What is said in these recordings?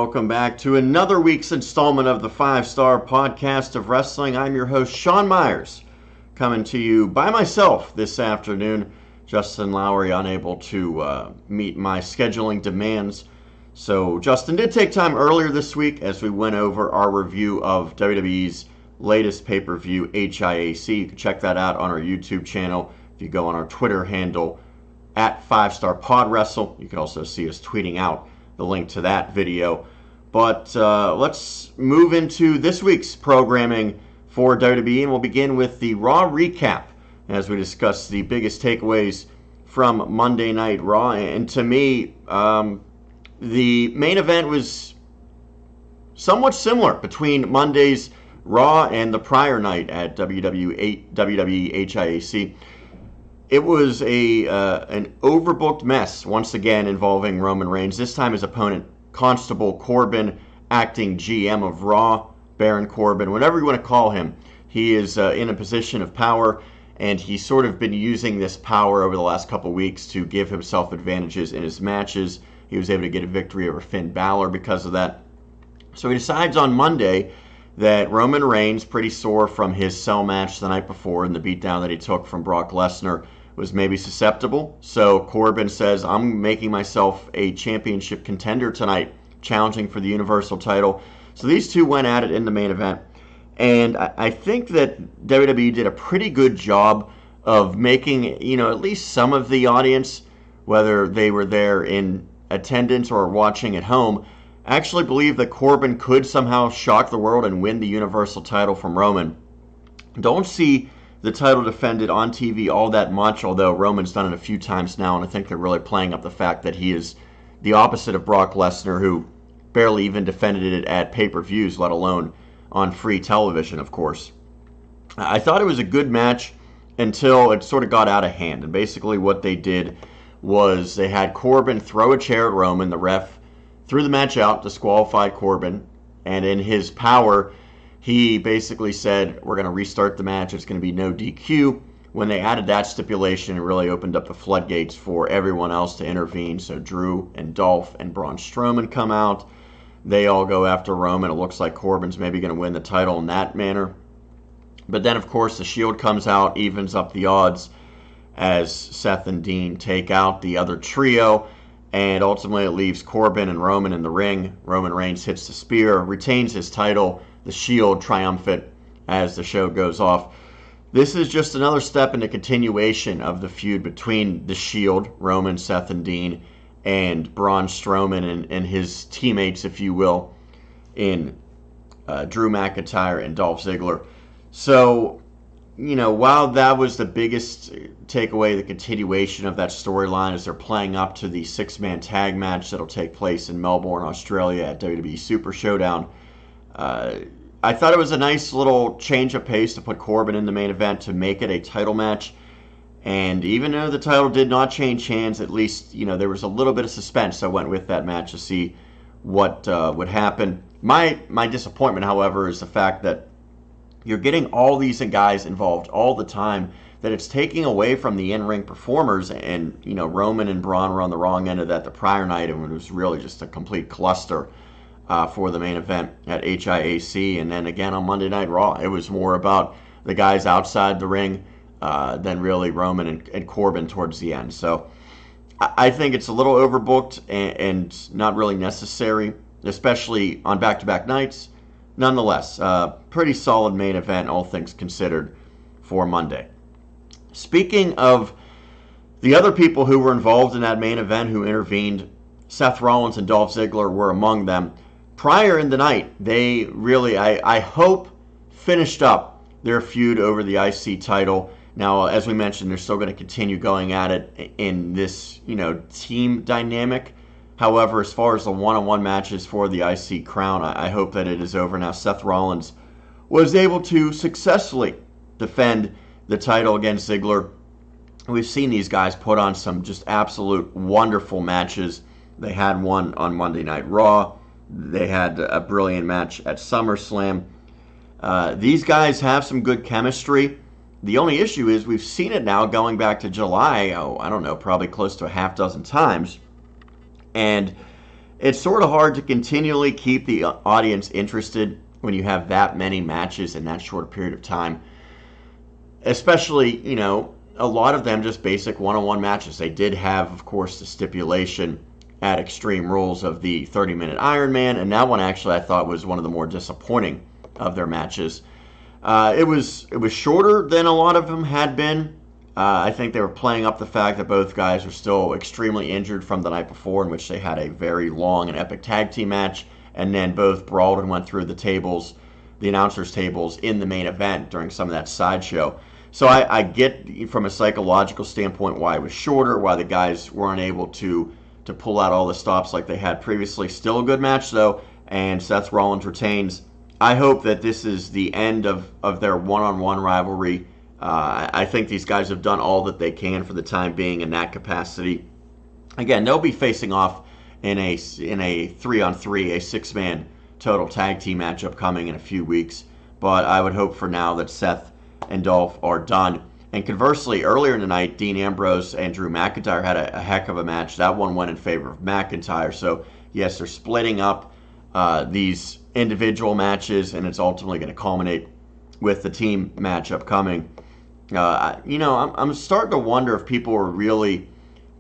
welcome back to another week's installment of the 5-Star Podcast of Wrestling. I'm your host, Sean Meyers, coming to you by myself this afternoon. Justin Lowry unable to meet my scheduling demands. So Justin did take time earlier this week as we went over our review of WWE's latest pay-per-view, HIAC. You can check that out on our YouTube channel. If you go on our Twitter handle, at 5-Star Pod Wrestle, you can also see us tweeting out the link to that video. But let's move into this week's programming for WWE, and we'll begin with the Raw recap as we discuss the biggest takeaways from Monday Night Raw. And to me, the main event was somewhat similar between Monday's Raw and the prior night at WWE HIAC. It was an overbooked mess, once again, involving Roman Reigns. This time his opponent, Constable Corbin, acting GM of Raw, Baron Corbin, whatever you want to call him. He is in a position of power, and he's sort of been using this power over the last couple weeks to give himself advantages in his matches. He was able to get a victory over Finn Balor because of that. So he decides on Monday that Roman Reigns, pretty sore from his cell match the night before and the beatdown that he took from Brock Lesnar, was maybe susceptible. So Corbin says, I'm making myself a championship contender tonight, challenging for the Universal title. So these two went at it in the main event. And I think that WWE did a pretty good job of making, at least some of the audience, whether they were there in attendance or watching at home, actually believe that Corbin could somehow shock the world and win the Universal title from Roman. Don't see the title defended on TV all that much, although Roman's done it a few times now, and I think they're really playing up the fact that he is the opposite of Brock Lesnar, who barely even defended it at pay-per-views, let alone on free television, of course. I thought it was a good match until it sort of got out of hand, and basically what they did was they had Corbin throw a chair at Roman. The ref threw the match out, disqualified Corbin, and in his power, he basically said, we're going to restart the match, it's going to be no DQ. When they added that stipulation, it really opened up the floodgates for everyone else to intervene. So Drew and Dolph and Braun Strowman come out. They all go after Roman. It looks like Corbin's maybe going to win the title in that manner. But then, of course, the Shield comes out, evens up the odds as Seth and Dean take out the other trio. And ultimately it leaves Corbin and Roman in the ring. Roman Reigns hits the spear, retains his title, the Shield triumphant as the show goes off. This is just another step in the continuation of the feud between the Shield, Roman, Seth, and Dean, and Braun Strowman and his teammates, if you will, in Drew McIntyre and Dolph Ziggler. So, while that was the biggest takeaway, the continuation of that storyline as they're playing up to the 6-man tag match that'll take place in Melbourne, Australia at WWE Super Showdown, I thought it was a nice little change of pace to put Corbin in the main event to make it a title match. And even though the title did not change hands, at least, there was a little bit of suspense that went with that match to see what would happen. My disappointment, however, is the fact that you're getting all these guys involved all the time, that it's taking away from the in-ring performers. And, Roman and Braun were on the wrong end of that the prior night, and it was really just a complete cluster for the main event at HIAC. And then again on Monday Night Raw, it was more about the guys outside the ring than really Roman and Corbin towards the end. So I think it's a little overbooked and not really necessary, especially on back-to-back nights. Nonetheless, pretty solid main event, all things considered, for Monday. Speaking of the other people who were involved in that main event who intervened, Seth Rollins and Dolph Ziggler were among them. Prior in the night, they really, I hope, finished up their feud over the IC title. Now, as we mentioned, they're still going to continue going at it in this, team dynamic. However, as far as the one-on-one matches for the IC crown, I hope that it is over now. Seth Rollins was able to successfully defend the title against Ziggler. We've seen these guys put on some just absolute wonderful matches. They had one on Monday Night Raw. They had a brilliant match at SummerSlam. These guys have some good chemistry. The only issue is we've seen it now going back to July, I don't know, probably close to a half dozen times. And it's sort of hard to continually keep the audience interested when you have that many matches in that short period of time. Especially, a lot of them just basic one-on-one matches. They did have, of course, the stipulation at Extreme Rules of the 30-minute Iron Man, and that one actually I thought was one of the more disappointing of their matches. It was shorter than a lot of them had been. I think they were playing up the fact that both guys were still extremely injured from the night before, in which they had a very long and epic tag team match, and then both brawled and went through the announcers' tables in the main event during some of that sideshow. So I get from a psychological standpoint why it was shorter, why the guys weren't able to pull out all the stops like they had previously. Still a good match, though, and Seth Rollins retains. I hope that this is the end of their one-on-one rivalry. I think these guys have done all that they can for the time being in that capacity. Again, they'll be facing off in a 3-on-3, a 6-man total tag team matchup coming in a few weeks. But I would hope for now that Seth and Dolph are done. And conversely, earlier in the night, Dean Ambrose and Drew McIntyre had a heck of a match. That one went in favor of McIntyre. So, yes, they're splitting up these individual matches, and it's ultimately going to culminate with the team matchup coming. I'm starting to wonder if people are really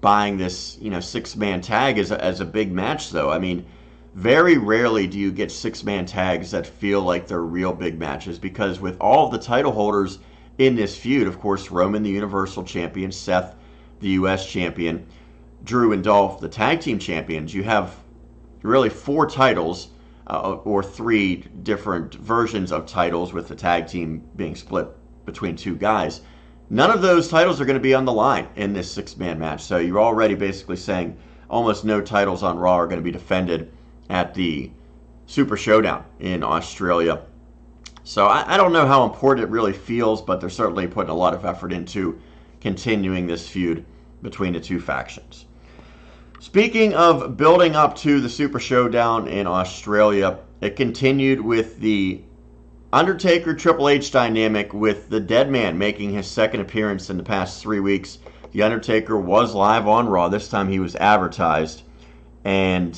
buying this, 6-man tag as a big match, though. I mean, very rarely do you get 6-man tags that feel like they're real big matches, because with all of the title holders in this feud, of course, Roman, the Universal Champion, Seth, the U.S. Champion, Drew and Dolph, the Tag Team Champions, you have really 4 titles, or 3 different versions of titles, with the tag team being split between 2 guys. None of those titles are going to be on the line in this 6-man match. So you're already basically saying almost no titles on Raw are going to be defended at the Super Showdown in Australia. So I don't know how important it really feels, but they're certainly putting a lot of effort into continuing this feud between the 2 factions. Speaking of building up to the Super Showdown in Australia, it continued with the Undertaker Triple H dynamic, with the Dead Man making his second appearance in the past 3 weeks. The Undertaker was live on Raw. This time he was advertised. And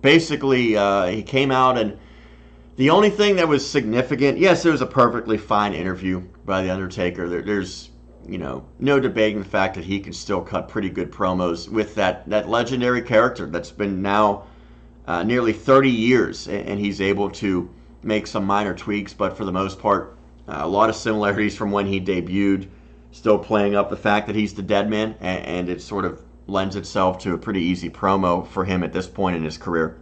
basically, he came out, and the only thing that was significant, yes, it was a perfectly fine interview by the Undertaker. There's, no debating the fact that he can still cut pretty good promos with that legendary character that's been now nearly 30 years, and he's able to make some minor tweaks, but for the most part, a lot of similarities from when he debuted, still playing up the fact that he's the Dead Man, and it sort of lends itself to a pretty easy promo for him at this point in his career.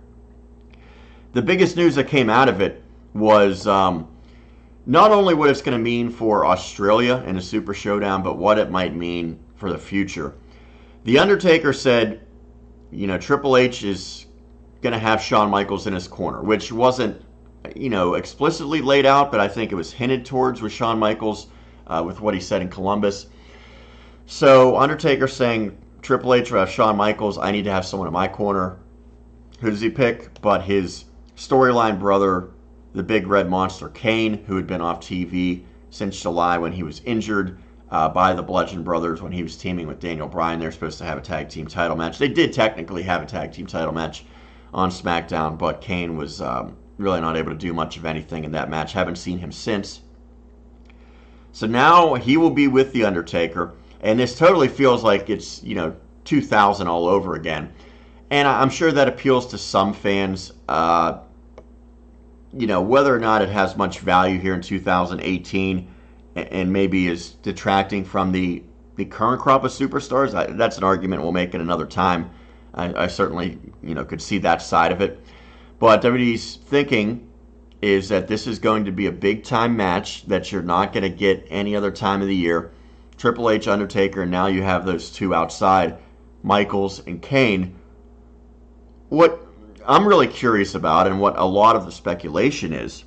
The biggest news that came out of it was not only what it's going to mean for Australia in a Super Showdown, but what it might mean for the future. The Undertaker said, Triple H is going to have Shawn Michaels in his corner, which wasn't explicitly laid out, but I think it was hinted towards with Shawn Michaels with what he said in Columbus. So Undertaker saying, Triple H will have Shawn Michaels, I need to have someone in my corner. Who does he pick? But his storyline brother, the Big Red Monster Kane, who had been off TV since July when he was injured by the Bludgeon Brothers when he was teaming with Daniel Bryan. They're supposed to have a tag team title match. They did technically have a tag team title match on SmackDown, but Kane was really not able to do much of anything in that match. Haven't seen him since. So now he will be with The Undertaker, and this totally feels like it's, 2000 all over again. And I'm sure that appeals to some fans. Whether or not it has much value here in 2018 and maybe is detracting from the current crop of superstars, that's an argument we'll make at another time. I certainly, could see that side of it. But WWE's thinking is that this is going to be a big-time match that you're not going to get any other time of the year. Triple H, Undertaker, and now you have those 2 outside, Michaels and Kane. What I'm really curious about, and what a lot of the speculation is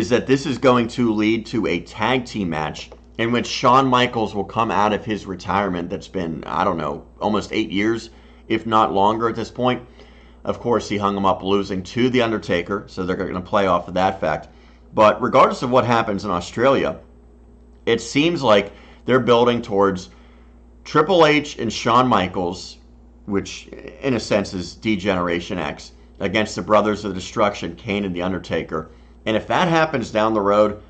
that this is going to lead to a tag team match in which Shawn Michaels will come out of his retirement that's been, almost 8 years, if not longer at this point. Of course, he hung him up losing to The Undertaker, so they're going to play off of that fact. But regardless of what happens in Australia, it seems like they're building towards Triple H and Shawn Michaels which in a sense is D-Generation X, against the Brothers of Destruction, Kane and The Undertaker. And if that happens down the road,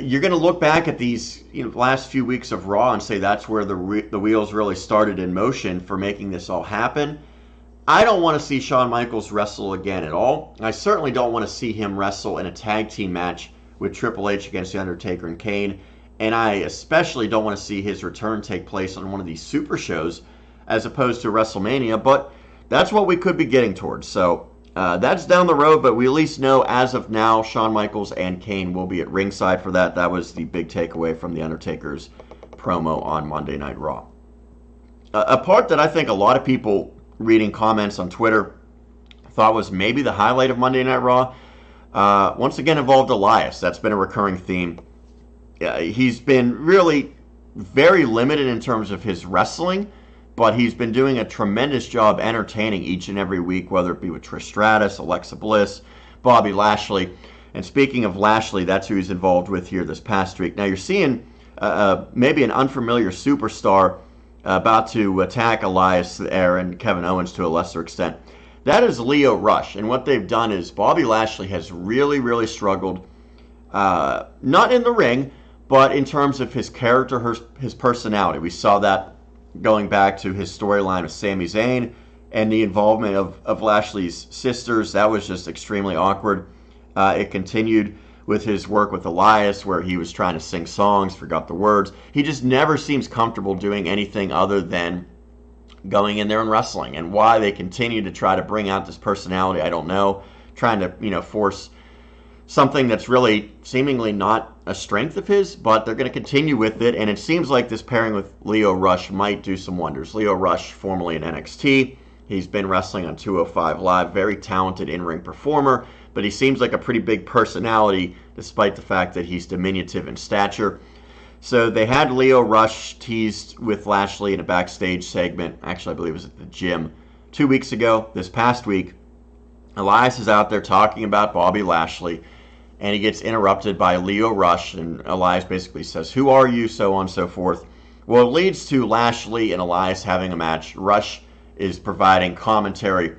you're going to look back at these last few weeks of Raw and say that's where the wheels really started in motion for making this all happen. I don't want to see Shawn Michaels wrestle again at all. I certainly don't want to see him wrestle in a tag team match with Triple H against The Undertaker and Kane. And I especially don't want to see his return take place on one of these super shows as opposed to WrestleMania. But that's what we could be getting towards. So that's down the road, but we at least know as of now Shawn Michaels and Kane will be at ringside for that. That was the big takeaway from The Undertaker's promo on Monday Night Raw. A part that I think a lot of people reading comments on Twitter thought was maybe the highlight of Monday Night Raw, once again involved Elias. That's been a recurring theme. He's been really very limited in terms of his wrestling, but he's been doing a tremendous job entertaining each and every week, whether it be with Trish Stratus, Alexa Bliss, Bobby Lashley. And speaking of Lashley, that's who he's involved with here this past week. Now you're seeing maybe an unfamiliar superstar about to attack Elias there and Kevin Owens to a lesser extent. That is Lio Rush. And what they've done is Bobby Lashley has really, really struggled, not in the ring, but in terms of his character, his personality. We saw that going back to his storyline with Sami Zayn and the involvement of Lashley's sisters. That was just extremely awkward. It continued with his work with Elias, where he was trying to sing songs, forgot the words. He just never seems comfortable doing anything other than going in there and wrestling. And why they continue to try to bring out this personality, I don't know. Trying to, force something that's really seemingly not a strength of his, but they're going to continue with it. And it seems like this pairing with Lio Rush might do some wonders. Lio Rush, formerly in NXT. He's been wrestling on 205 Live. Very talented in-ring performer, but he seems like a pretty big personality despite the fact that he's diminutive in stature. So they had Lio Rush teased with Lashley in a backstage segment. Actually, I believe it was at the gym 2 weeks ago. This past week, Elias is out there talking about Bobby Lashley, and he gets interrupted by Lio Rush, and Elias basically says, "Who are you?" so on and so forth. Well, it leads to Lashley and Elias having a match. Rush is providing commentary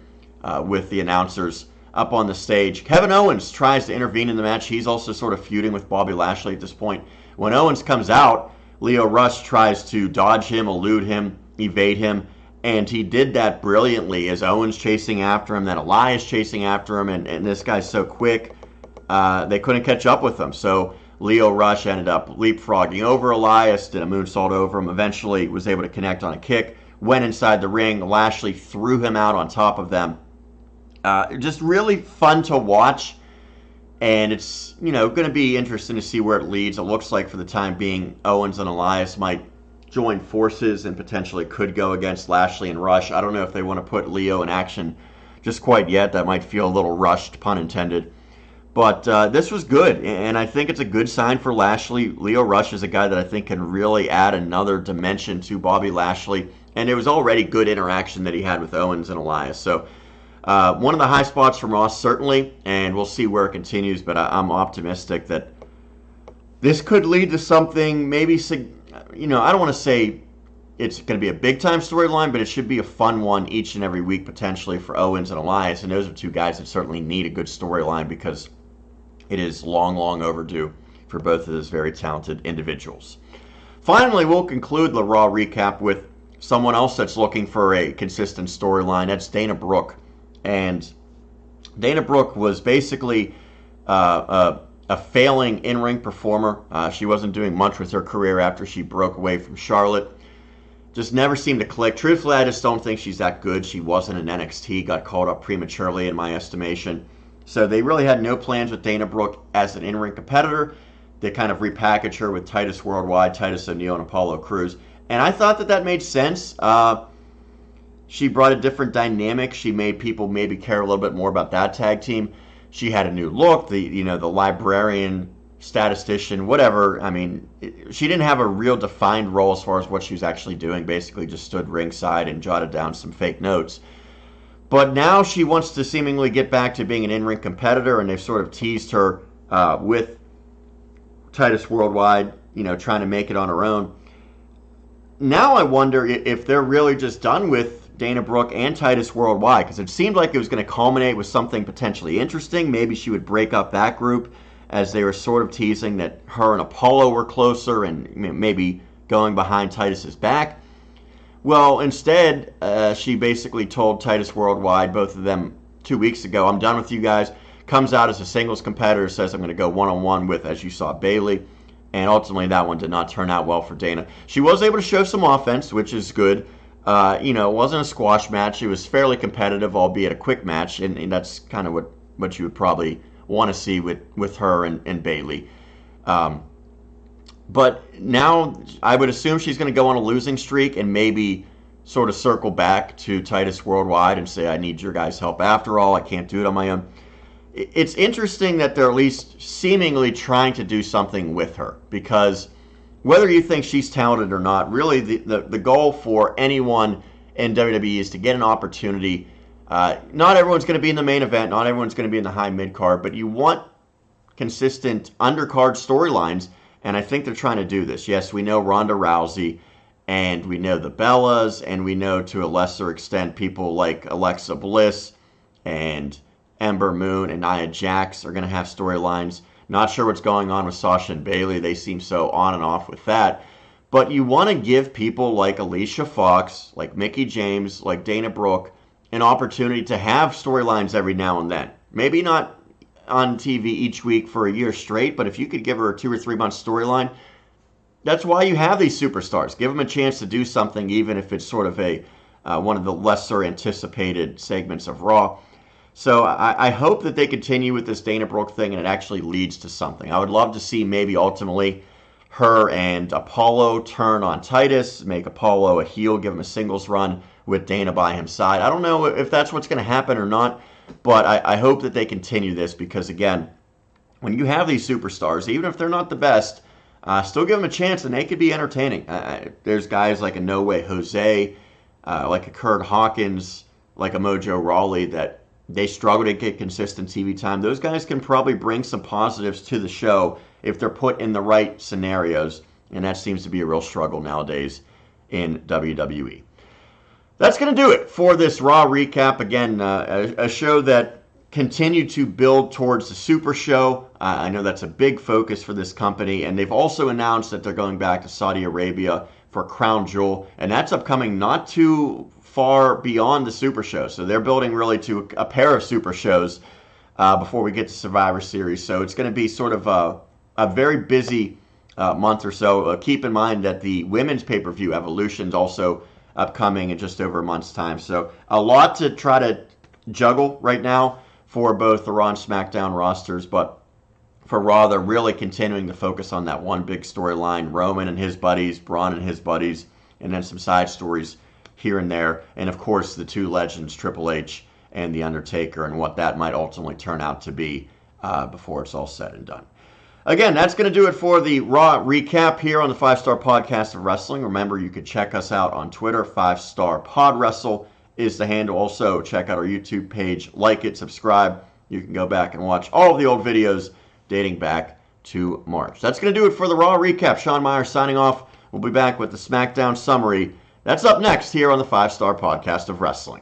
with the announcers up on the stage. Kevin Owens tries to intervene in the match. He's also sort of feuding with Bobby Lashley at this point. When Owens comes out, Lio Rush tries to dodge him, elude him, evade him, and he did that brilliantly as Owens chasing after him, then Elias chasing after him, and this guy's so quick, they couldn't catch up with him. So Lio Rush ended up leapfrogging over Elias, did a moonsault over him, eventually was able to connect on a kick, went inside the ring. Lashley threw him out on top of them. Just really fun to watch, and it's going to be interesting to see where it leads. It looks like for the time being, Owens and Elias might join forces and potentially could go against Lashley and Rush. I don't know if they want to put Lio in action just quite yet. That might feel a little rushed, pun intended. But this was good, and I think it's a good sign for Lashley. Lio Rush is a guy that I think can really add another dimension to Bobby Lashley, and it was already good interaction that he had with Owens and Elias. So one of the high spots from Ross, certainly, and we'll see where it continues, but I'm optimistic that this could lead to something maybe, I don't want to say it's going to be a big-time storyline, but it should be a fun one each and every week, potentially, for Owens and Elias, and those are two guys that certainly need a good storyline because it is long, long overdue for both of those very talented individuals. Finally, we'll conclude the Raw recap with someone else that's looking for a consistent storyline. That's Dana Brooke. And Dana Brooke was basically a failing in-ring performer. She wasn't doing much with her career after she broke away from Charlotte. Just never seemed to click. Truthfully, I just don't think she's that good. She wasn't in NXT, got called up prematurely in my estimation. So they really had no plans with Dana Brooke as an in-ring competitor. They kind of repackaged her with Titus Worldwide, Titus O'Neil, and Apollo Crews. And I thought that made sense. She brought a different dynamic. She made people maybe care a little bit more about that tag team. She had a new look, the librarian, statistician, whatever. I mean, she didn't have a real defined role as far as what she was actually doing. Basically just stood ringside and jotted down some fake notes. But now she wants to seemingly get back to being an in-ring competitor, and they've sort of teased her with Titus Worldwide, trying to make it on her own. Now I wonder if they're really just done with Dana Brooke and Titus Worldwide, because it seemed like it was going to culminate with something potentially interesting. Maybe she would break up that group, as they were sort of teasing that her and Apollo were closer and maybe going behind Titus's back. Well, instead, she basically told Titus Worldwide, both of them 2 weeks ago, I'm done with you guys. Comes out as a singles competitor, says I'm going to go one-on-one with, as you saw, Bayley. And ultimately, that one did not turn out well for Dana. She was able to show some offense, which is good. It wasn't a squash match. It was fairly competitive, albeit a quick match. And that's kind of what you would probably want to see with her and Bayley. But now I would assume she's going to go on a losing streak and maybe sort of circle back to Titus Worldwide and say, I need your guys' help after all. I can't do it on my own. It's interesting that they're at least seemingly trying to do something with her, because whether you think she's talented or not, really the goal for anyone in WWE is to get an opportunity. Not everyone's going to be in the main event. Not everyone's going to be in the high mid-card, but you want consistent undercard storylines, and I think they're trying to do this. Yes, we know Ronda Rousey, and we know the Bellas, and we know to a lesser extent people like Alexa Bliss and Ember Moon and Nia Jax are going to have storylines. Not sure what's going on with Sasha and Bayley. They seem so on and off with that. But you want to give people like Alicia Fox, like Mickie James, like Dana Brooke, an opportunity to have storylines every now and then. Maybe not on TV each week for a year straight, but if you could give her a 2 or 3 month storyline, that's why you have these superstars. Give them a chance to do something, even if it's sort of a one of the lesser anticipated segments of Raw. So I hope that they continue with this Dana Brooke thing and it actually leads to something. I would love to see maybe ultimately her and Apollo turn on Titus, make Apollo a heel, give him a singles run with Dana by his side. I don't know if that's what's going to happen or not, but I hope that they continue this, because, again, when you have these superstars, even if they're not the best, still give them a chance and they could be entertaining. There's guys like a No Way Jose, like a Kurt Hawkins, like a Mojo Rawley that they struggle to get consistent TV time. Those guys can probably bring some positives to the show if they're put in the right scenarios, and that seems to be a real struggle nowadays in WWE. That's going to do it for this Raw recap. Again, a show that continued to build towards the Super Show. I know that's a big focus for this company, and they've also announced that they're going back to Saudi Arabia for Crown Jewel, and that's upcoming not too far beyond the Super Show. So they're building really to a pair of Super Shows before we get to Survivor Series. So it's going to be sort of a very busy month or so. Keep in mind that the women's pay-per-view Evolution's also upcoming in just over a month's time. So a lot to try to juggle right now for both the Raw and SmackDown rosters, but for Raw, they're really continuing to focus on that one big storyline, Roman and his buddies, Braun and his buddies, and then some side stories here and there, and of course the two legends, Triple H and The Undertaker, and what that might ultimately turn out to be before it's all said and done. Again, that's going to do it for the Raw recap here on the 5-Star Podcast of Wrestling. Remember, you can check us out on Twitter. 5-Star Pod Wrestle is the handle. Also, check out our YouTube page. Like it, subscribe. You can go back and watch all of the old videos dating back to March. That's going to do it for the Raw recap. Sean Meyers signing off. We'll be back with the SmackDown summary. That's up next here on the 5-Star Podcast of Wrestling.